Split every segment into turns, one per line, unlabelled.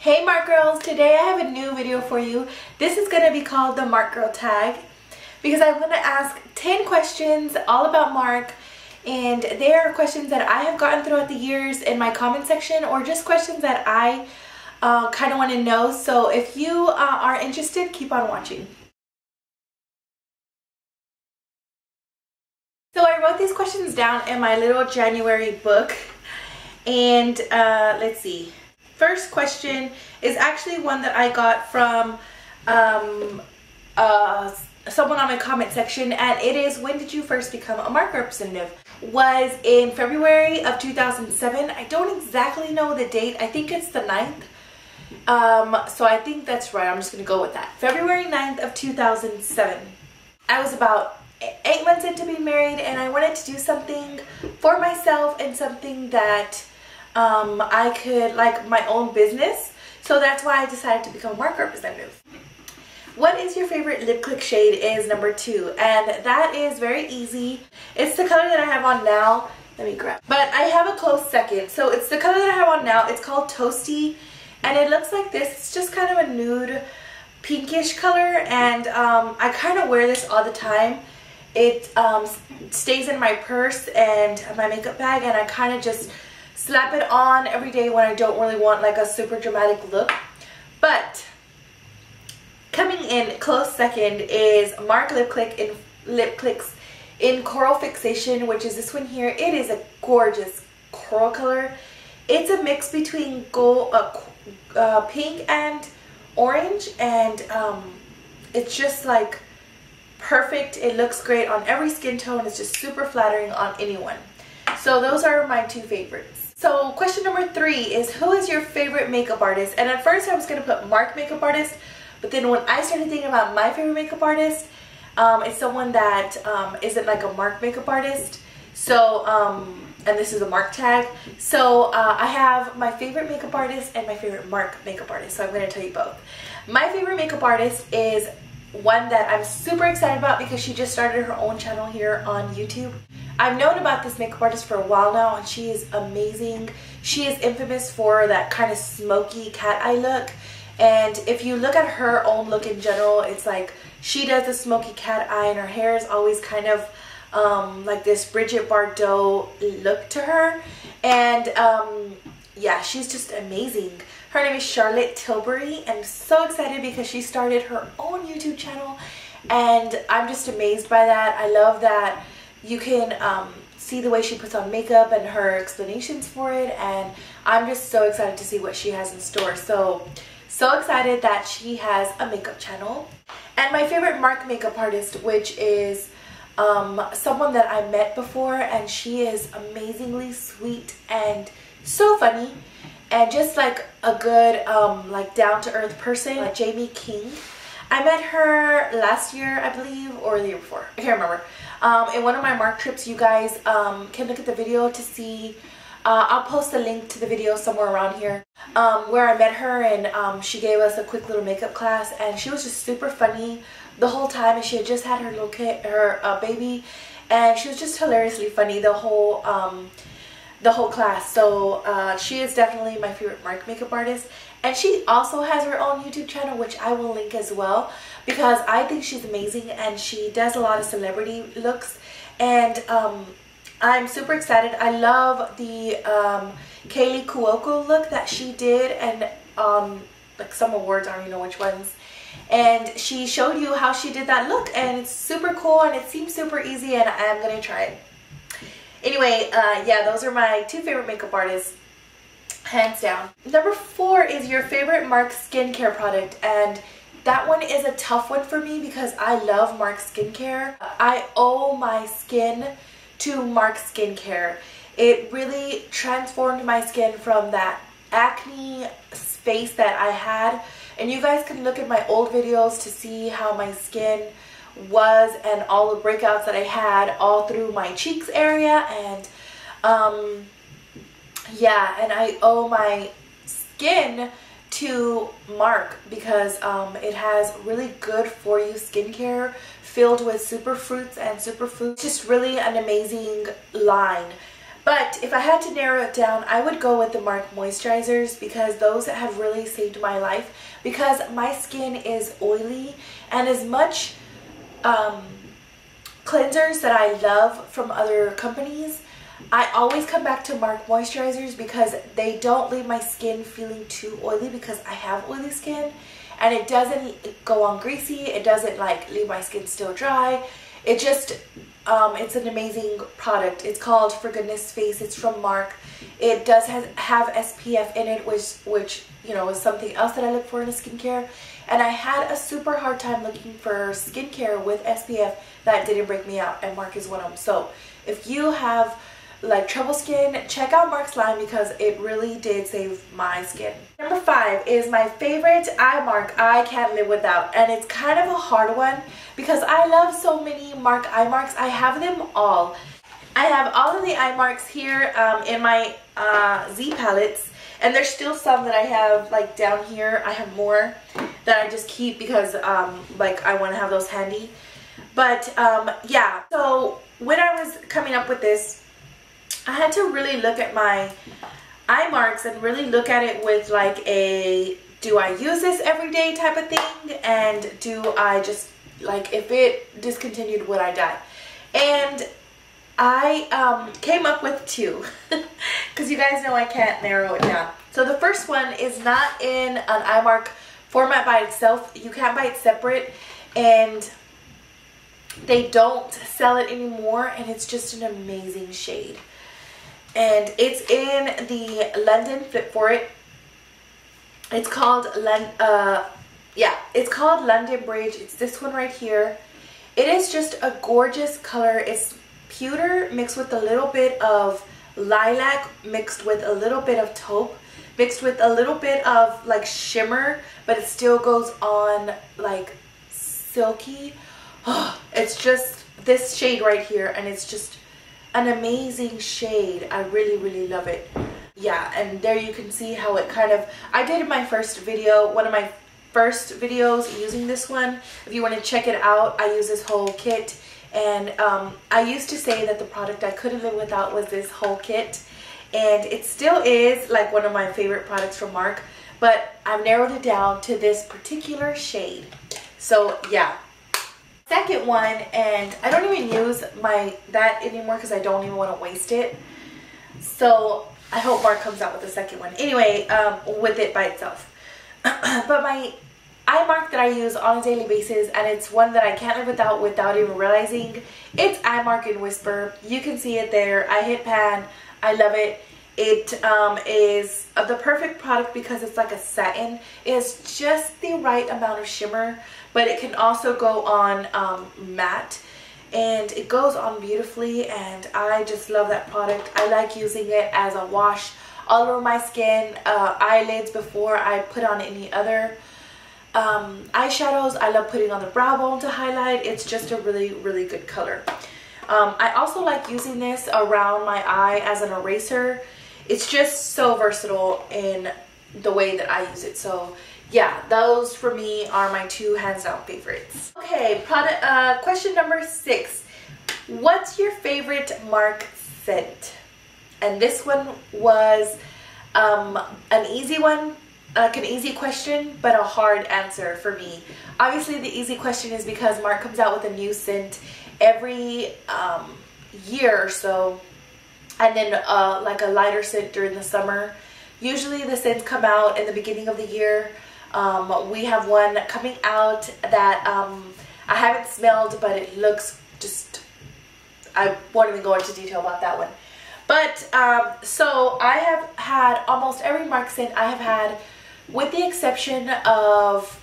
Hey Mark Girls, today I have a new video for you. This is going to be called the Mark Girl Tag because I want to ask 10 questions all about Mark, and they are questions that I have gotten throughout the years in my comment section, or just questions that I kind of want to know. So if you are interested, keep on watching. So I wrote these questions down in my little January book, and let's see. First question is actually one that I got from someone on my comment section, and it is, when did you first become a Mark representative? Was in February of 2007. I don't exactly know the date. I think it's the 9th. So I think that's right. I'm just going to go with that. February 9th of 2007. I was about 8 months into being married, and I wanted to do something for myself and something that I could, like, my own business. So that's why I decided to become a Mark representative. What is your favorite lip click shade is number 2, and that is very easy. It's the color that I have on now. Let me grab. But I have a close second. So it's the color that I have on now. It's called Toasty, and it looks like this. It's just kind of a nude pinkish color, and I kind of wear this all the time. It stays in my purse and my makeup bag, and I kind of just slap it on every day when I don't really want like a super dramatic look. But coming in close second is Mark Lip Clicks in Coral Fixation, which is this one here. It is a gorgeous coral color. It's a mix between gold, pink and orange, and it's just like perfect. It looks great on every skin tone. It's just super flattering on anyone. So those are my 2 favorites. So question number 3 is, who is your favorite makeup artist? And at first I was going to put Mark makeup artist, but then when I started thinking about my favorite makeup artist, it's someone that isn't like a Mark makeup artist. So, and this is a Mark tag. So I have my favorite makeup artist and my favorite Mark makeup artist. So I'm going to tell you both. My favorite makeup artist is one that I'm super excited about because she just started her own channel here on YouTube. I've known about this makeup artist for a while now, and she is amazing. She is infamous for that kind of smoky cat eye look. And if you look at her own look in general, it's like she does the smoky cat eye, and her hair is always kind of like this Brigitte Bardot look to her. And yeah, she's just amazing. Her name is Charlotte Tilbury, and I'm so excited because she started her own YouTube channel, and I'm just amazed by that. I love that you can see the way she puts on makeup and her explanations for it, and I'm just so excited to see what she has in store. So excited that she has a makeup channel. And my favorite Mark makeup artist, which is someone that I met before, and she is amazingly sweet and so funny, and just like a good like down-to-earth person, like Jamie King. I met her last year, I believe, or the year before. I can't remember. In one of my Mark trips, you guys can look at the video to see. I'll post a link to the video somewhere around here where I met her, and she gave us a quick little makeup class, and she was just super funny the whole time, and she had just had her little kid, her baby, and she was just hilariously funny the whole class. So she is definitely my favorite Mark makeup artist. And she also has her own YouTube channel, which I will link as well, because I think she's amazing, and she does a lot of celebrity looks, and I'm super excited. I love the Kaylee Cuoco look that she did, and like some awards, I don't even know which ones, and she showed you how she did that look, and it's super cool, and it seems super easy, and I'm gonna try it. Anyway, yeah, those are my 2 favorite makeup artists, hands down. Number 4 is your favorite Mark skincare product, and that one is a tough one for me because I love Mark skincare. I owe my skin to Mark skincare. It really transformed my skin from that acne space that I had, and you guys can look at my old videos to see how my skin was and all the breakouts that I had all through my cheeks area, and yeah, and I owe my skin to Mark because it has really good for you skincare filled with superfruits and superfoods. Just really an amazing line. But if I had to narrow it down, I would go with the Marc moisturizers because those have really saved my life, because my skin is oily, and as much cleansers that I love from other companies, I always come back to Marc moisturizers because they don't leave my skin feeling too oily, because I have oily skin, and it doesn't go on greasy, it doesn't like leave my skin still dry. It just it's an amazing product. It's called For Goodness Face. It's from Marc. It does have SPF in it, which you know is something else that I look for in a skincare. And I had a super hard time looking for skincare with SPF that didn't break me out, and Marc is one of them. So if you have like trouble skin, check out Marc's line because it really did save my skin. Number 5 is my favorite eye mark I can't live without, and it's kind of a hard one because I love so many Marc eye marks. I have them all. I have all of the eye marks here in my Z palettes, and there's still some that I have like down here. I have more that I just keep because like I want to have those handy. But yeah, so when I was coming up with this, I had to really look at my eye marks and really look at it with like a, do I use this every day type of thing, and do I just like, if it discontinued, would I die? And I came up with 2 because you guys know I can't narrow it down. So the first one is not in an eye mark format by itself. You can't buy it separate, and they don't sell it anymore, and it's just an amazing shade. And it's in the London Fit For It. It's called it's called London Bridge. It's this one right here. It is just a gorgeous color. It's pewter mixed with a little bit of lilac, mixed with a little bit of taupe, mixed with a little bit of like shimmer, but it still goes on like silky. Oh, it's just this shade right here, and it's just an amazing shade. I really, really love it. Yeah, and there you can see how it kind of, I did my first video, one of my first videos using this one. If you want to check it out, I use this whole kit, and I used to say that the product I couldn't live without was this whole kit, and it still is like one of my favorite products from Marc, but I've narrowed it down to this particular shade. So yeah. Second one, and I don't even use that anymore because I don't even want to waste it. So I hope Marc comes out with a second one. Anyway, with it by itself. But my eye mark that I use on a daily basis, and it's one that I can't live without even realizing, it's Eye Mark in Whisper. You can see it there. I hit pan. I love it. It is the perfect product because it's like a satin. It has just the right amount of shimmer, but it can also go on matte, and it goes on beautifully, and I just love that product. I like using it as a wash all over my skin, eyelids before I put on any other eyeshadows. I love putting on the brow bone to highlight. It's just a really, really good color. I also like using this around my eye as an eraser. It's just so versatile in the way that I use it. So yeah, those for me are my 2 hands down favorites. Okay, question number 6. What's your favorite Marc scent? And this one was an easy one, like an easy question, but a hard answer for me. Obviously the easy question is because Marc comes out with a new scent every year or so, and then like a lighter scent during the summer. Usually the scents come out in the beginning of the year. We have one coming out that I haven't smelled, but it looks just, I won't even go into detail about that one. But so I have had almost every Marc scent I have had, with the exception of,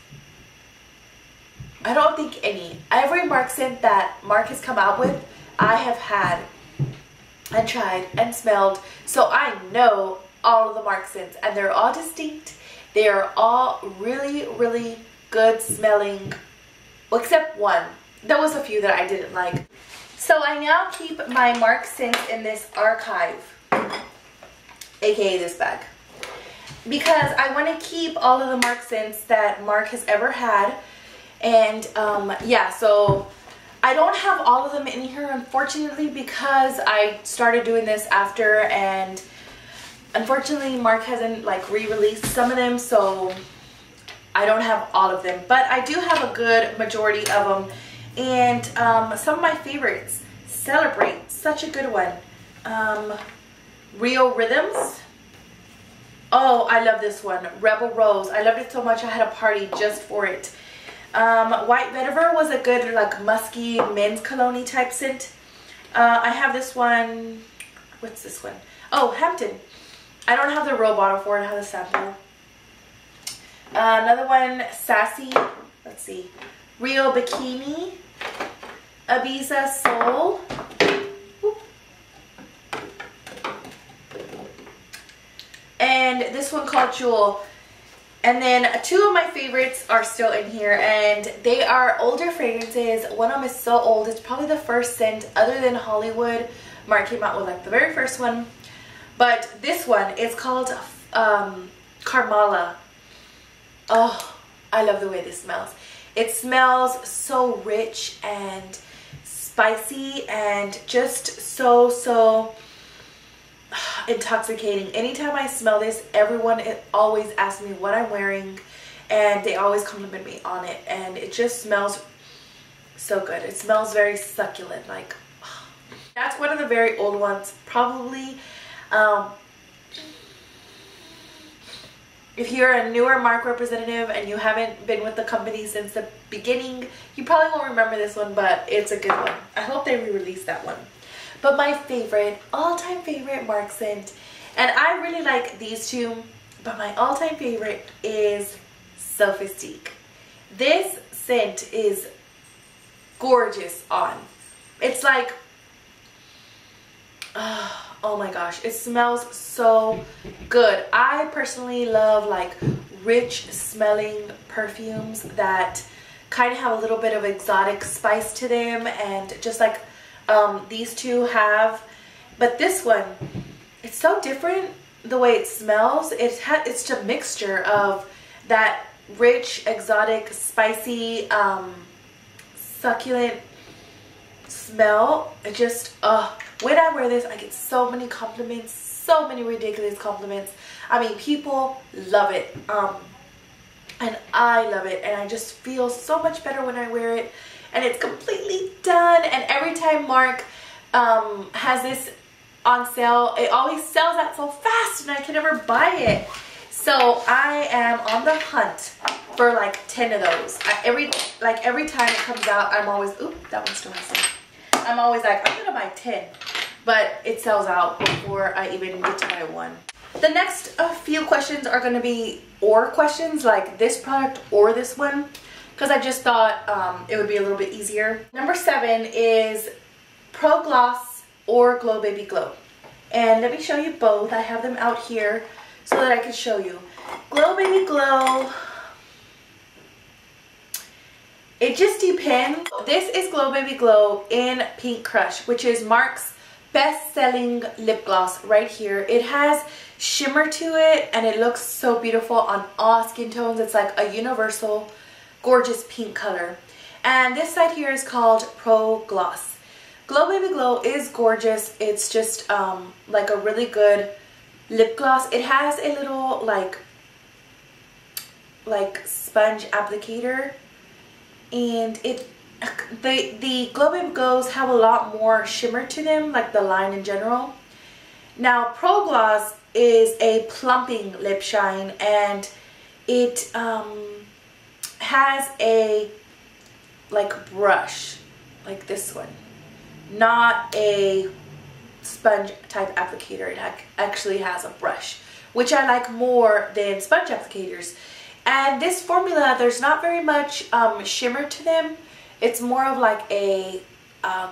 I don't think any. Every Marc scent that Marc has come out with, I have had and tried and smelled. So I know all of the Marc scents, and they're all distinct. They are all really, really good smelling, well, except one. There was a few that I didn't like. So I now keep my Marc scents in this archive, aka this bag, because I want to keep all of the Marc scents that Marc has ever had. And yeah, so I don't have all of them in here, unfortunately, because I started doing this after, and unfortunately Mark hasn't like re-released some of them, so I don't have all of them, but I do have a good majority of them. And some of my favorites: Celebrate, such a good one. Real Rhythms. Oh, I love this one. Rebel Rose. I loved it so much I had a party just for it. White Vetiver was a good like musky men's cologne type scent. I have this one. What's this one? Oh, Hampton. I don't have the real bottle for it. I have the sample. Another one, Sassy. Let's see. Real Bikini. Ibiza Soul. And this one called Jewel. And then two of my favorites are still in here, and they are older fragrances. One of them is so old, it's probably the first scent other than Hollywood. Mark came out with like the very first one. But this one is called Carmala. Oh, I love the way this smells. It smells so rich and spicy and just so intoxicating. Anytime I smell this, everyone always asks me what I'm wearing, and they always compliment me on it, and it just smells so good. It smells very succulent. Like, that's one of the very old ones, probably. If you're a newer Mark representative and you haven't been with the company since the beginning, you probably won't remember this one, but it's a good one. I hope they re-release that one. But my favorite, all-time favorite Mark scent, and I really like these two, but my all-time favorite is Sophistique. This scent is gorgeous on. It's like, oh my gosh, it smells so good. I personally love like rich smelling perfumes that kind of have a little bit of exotic spice to them, and just like these two have. But this one, it's so different the way it smells. It's just a mixture of that rich, exotic, spicy, succulent smell. It just, when I wear this, I get so many compliments, so many ridiculous compliments. I mean, people love it, and I love it, and I just feel so much better when I wear it. And it's completely done, and every time Mark has this on sale, it always sells out so fast and I can never buy it. So I am on the hunt for like 10 of those. Every time it comes out, I'm always, oop, that one still has some. I'm always like, I'm gonna buy 10, but it sells out before I even get to buy one. The next few questions are gonna be or questions, like this product or this one, because I just thought it would be a little bit easier. Number 7 is Pro Gloss or Glow Baby Glow. And let me show you both. I have them out here so that I can show you. Glow Baby Glow, it just depends. This is Glow Baby Glow in Pink Crush, which is Mark's best-selling lip gloss right here. It has shimmer to it, and it looks so beautiful on all skin tones. It's like a universal gorgeous pink color. And this side here is called Pro Gloss. Glow Baby Glow is gorgeous. It's just like a really good lip gloss. It has a little like sponge applicator, and the Glow Baby Glows have a lot more shimmer to them, like the line in general. Now Pro Gloss is a plumping lip shine, and it has a like brush like this one, not a sponge type applicator. It actually has a brush, which I like more than sponge applicators. And this formula, there's not very much shimmer to them. It's more of like a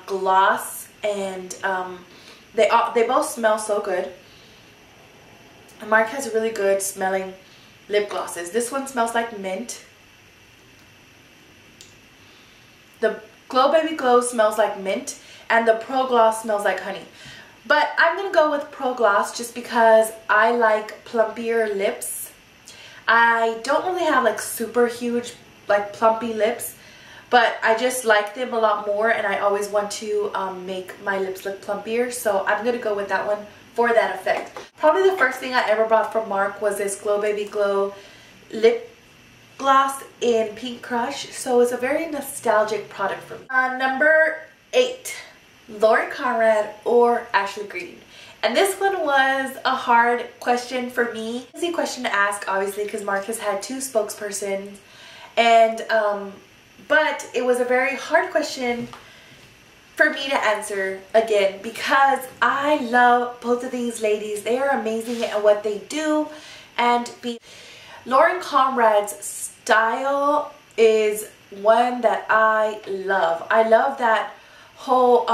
gloss, and they both smell so good. And Mark has really good smelling lip glosses. This one smells like mint. The Glow Baby Glow smells like mint, and the Pro Gloss smells like honey. But I'm going to go with Pro Gloss just because I like plumpier lips. I don't really have like super huge like plumpy lips, but I just like them a lot more, and I always want to make my lips look plumpier, so I'm gonna go with that one for that effect. Probably the first thing I ever bought from Marc was this Glow Baby Glow lip gloss in Pink Crush, so it's a very nostalgic product for me. Number 8, Lauren Conrad or Ashley Green. And this one was a hard question for me. Easy question to ask, obviously, because Marc has had 2 spokespersons, and but it was a very hard question for me to answer again, because I love both of these ladies. They are amazing at what they do, and Lauren Conrad's style is one that I love. I love that whole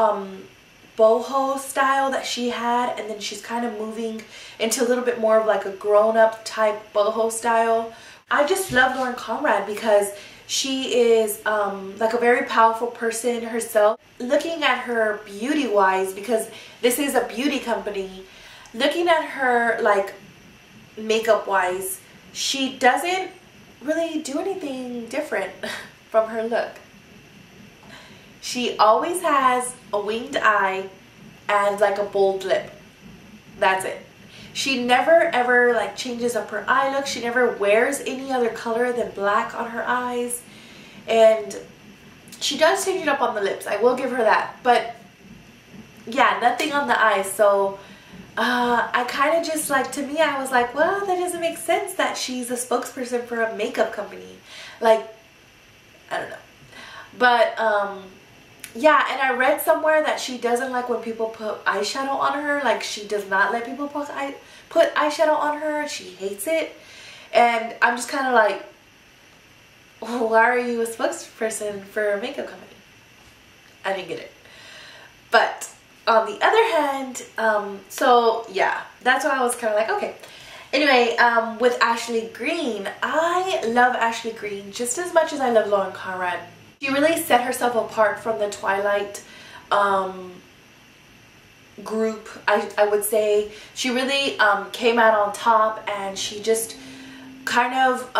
boho style that she had, and then she's kind of moving into a little bit more of like a grown-up type boho style. I just love Lauren Conrad because she is like a very powerful person herself. Looking at her beauty wise, because this is a beauty company, looking at her like makeup wise, she doesn't really do anything different from her look. She always has a winged eye and like a bold lip. That's it. She never ever like changes up her eye look. She never wears any other color than black on her eyes. And she does change it up on the lips. I will give her that. But yeah, nothing on the eyes. So I kind of just like, to me, I was like, well, that doesn't make sense that she's a spokesperson for a makeup company. Like, I don't know. But yeah, and I read somewhere that she doesn't like when people put eyeshadow on her. Like, she does not let people put eyeshadow on her. She hates it. And I'm just kind of like, well, why are you a spokesperson for a makeup company? I didn't get it. But on the other hand, so yeah, that's why I was kind of like, okay. Anyway, with Ashley Green, I love Ashley Green just as much as I love Lauren Conrad. She really set herself apart from the Twilight group, I would say. She really came out on top, and she just kind of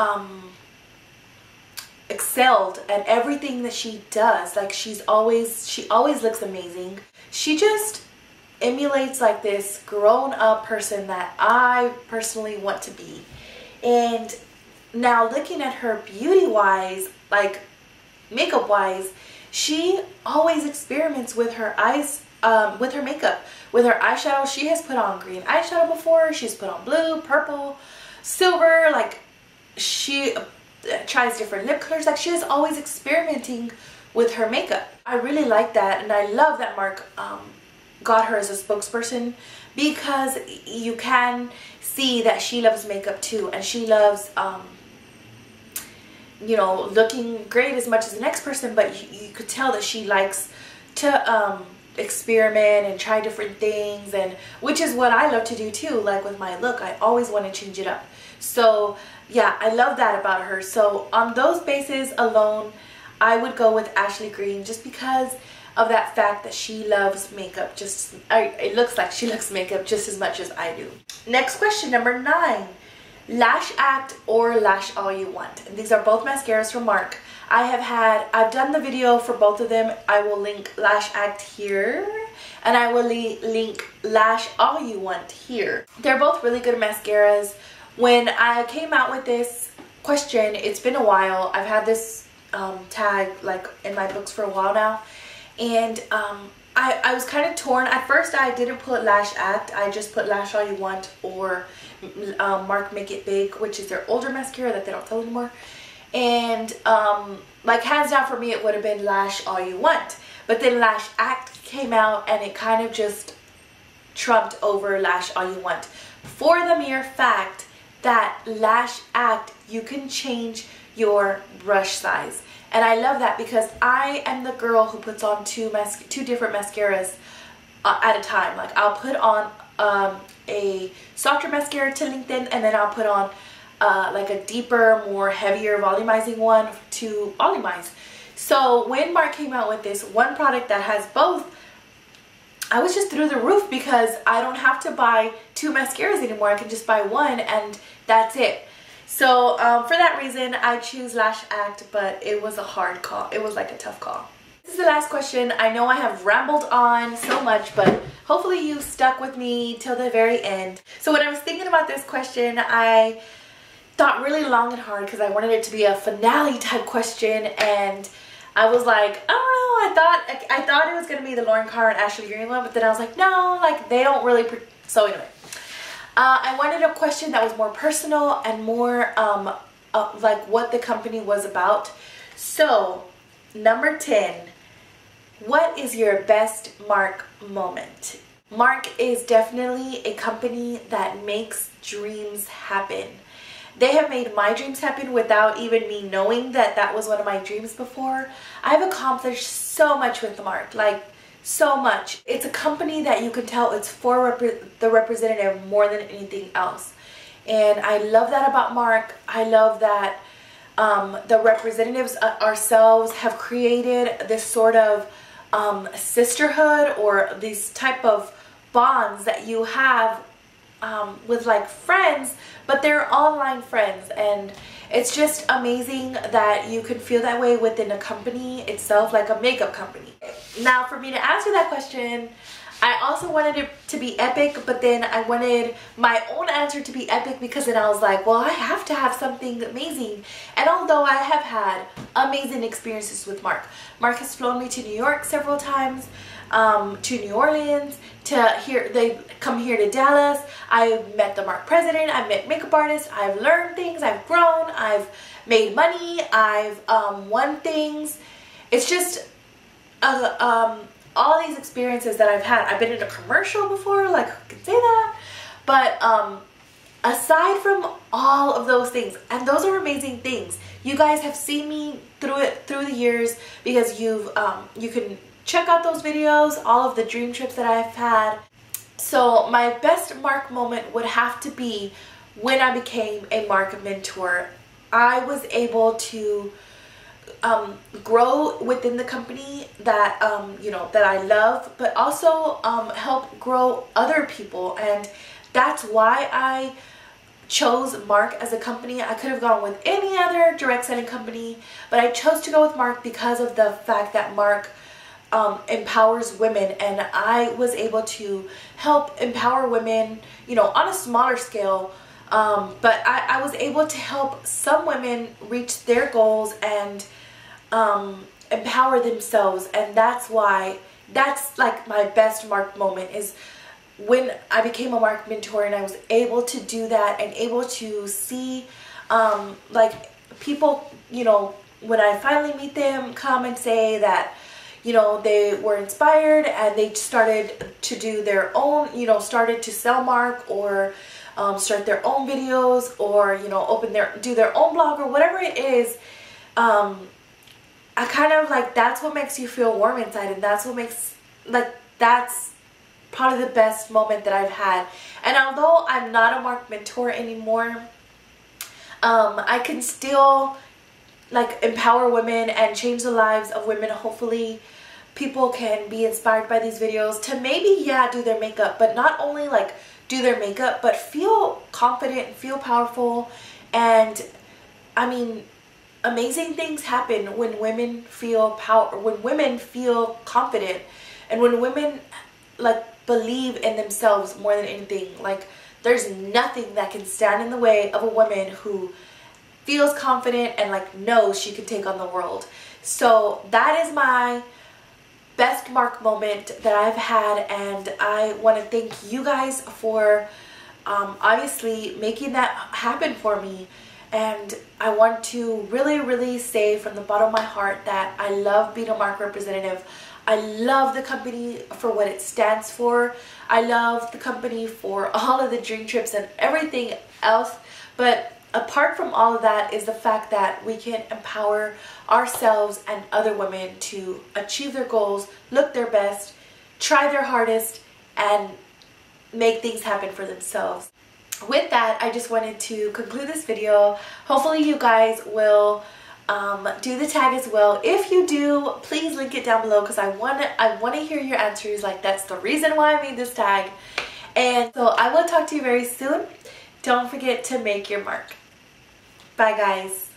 excelled at everything that she does. Like, she always looks amazing. She just emulates like this grown-up person that I personally want to be. And now looking at her beauty-wise, like makeup-wise, she always experiments with her eyes, with her makeup, with her eyeshadow. She has put on green eyeshadow before. She's put on blue, purple, silver. Like, she tries different lip colors. Like, she is always experimenting with her makeup. I really like that, and I love that Marc got her as a spokesperson, because you can see that she loves makeup too, and she loves you know, looking great as much as the next person, but you could tell that she likes to experiment and try different things, and which is what I love to do too. Like with my look, I always want to change it up. So yeah, I love that about her. So on those bases alone, I would go with Ashley Green, just because of that fact that she loves makeup. It looks like she loves makeup just as much as I do. Next question, number 9. Lash Act or Lash All You Want. And these are both mascaras from Marc. I've done the video for both of them. I will link Lash Act here, and I will link Lash All You Want here. They're both really good mascaras. When I came out with this question, it's been a while. I've had this tag like in my books for a while now, and I was kind of torn. At first I didn't put Lash Act, I just put Lash All You Want or Marc Make It Big, which is their older mascara that they don't sell anymore. And like, hands down for me, it would have been Lash All You Want. But then Lash Act came out, and it kind of just trumped over Lash All You Want, for the mere fact that Lash Act, you can change your brush size. And I love that, because I am the girl who puts on two different mascaras at a time. Like, I'll put on a softer mascara to lengthen, and then I'll put on like a deeper, more heavier volumizing one to volumize. So when Marc came out with this one product that has both, I was just through the roof, because I don't have to buy 2 mascaras anymore. I can just buy one, and that's it. So for that reason, I choose Lash Act, but it was a hard call. It was like a tough call. This is the last question. I know I have rambled on so much, but hopefully you stuck with me till the very end. So when I was thinking about this question, I thought really long and hard because I wanted it to be a finale type question, and I was like, I don't know, I thought it was going to be the Lauren Carr and Ashley Green one, but then I was like, no, like they don't really, so anyway. I wanted a question that was more personal and more like what the company was about. So, number 10, what is your best Mark moment? Mark is definitely a company that makes dreams happen. They have made my dreams happen without even me knowing that that was one of my dreams before. I've accomplished so much with Mark, like so much. It's a company that you can tell it's for the representative more than anything else. And I love that about Mark. I love that the representatives ourselves have created this sort of sisterhood or these type of bonds that you have with like friends, but they're online friends, and it's just amazing that you could feel that way within a company itself, like a makeup company. Now, for me to answer that question, I also wanted it to be epic, but then I wanted my own answer to be epic because then I was like, well, I have to have something amazing. And although I have had amazing experiences with Mark, Mark has flown me to New York several times, to New Orleans, to here, they come here to Dallas. I've met the Mark president, I've met makeup artists, I've learned things, I've grown, I've made money, I've won things. It's just all these experiences that I've had. I've been in a commercial before, like I can say that, but aside from all of those things, and those are amazing things, you guys have seen me through the years because you can check out those videos, all of the dream trips that I've had. So my best Mark moment would have to be when I became a Mark mentor. I was able to grow within the company that you know, that I love, but also help grow other people, and that's why I chose Mark as a company. I could have gone with any other direct selling company, but I chose to go with Mark because of the fact that Mark empowers women, and I was able to help empower women, you know, on a smaller scale, but I was able to help some women reach their goals and empower themselves. And that's why, that's like my best Mark moment, is when I became a Mark mentor and I was able to do that and able to see like people, you know, when I finally meet them, come and say that, you know, they were inspired and they started to do their own, you know, started to sell Mark, or start their own videos, or, you know, do their own blog, or whatever it is. I kind of like, that's what makes you feel warm inside, and that's what makes, like, that's probably the best moment that I've had. And although I'm not a Mark mentor anymore, I can still like empower women and change the lives of women. Hopefully people can be inspired by these videos to maybe, yeah, do their makeup, but not only like do their makeup, but feel confident and feel powerful. And I mean, amazing things happen when women feel power, when women feel confident, and when women like believe in themselves more than anything. Like, there's nothing that can stand in the way of a woman who feels confident and like knows she can take on the world. So that is my best Mark moment that I've had, and I want to thank you guys for obviously making that happen for me. And I want to really say from the bottom of my heart that I love being a Mark representative. I love the company for what it stands for. I love the company for all of the dream trips and everything else. But apart from all of that is the fact that we can empower ourselves and other women to achieve their goals, look their best, try their hardest, and make things happen for themselves. With that, I just wanted to conclude this video. Hopefully you guys will do the tag as well. If you do, please link it down below, because I want to hear your answers. Like, that's the reason why I made this tag. And so I will talk to you very soon. Don't forget to make your mark. Bye guys.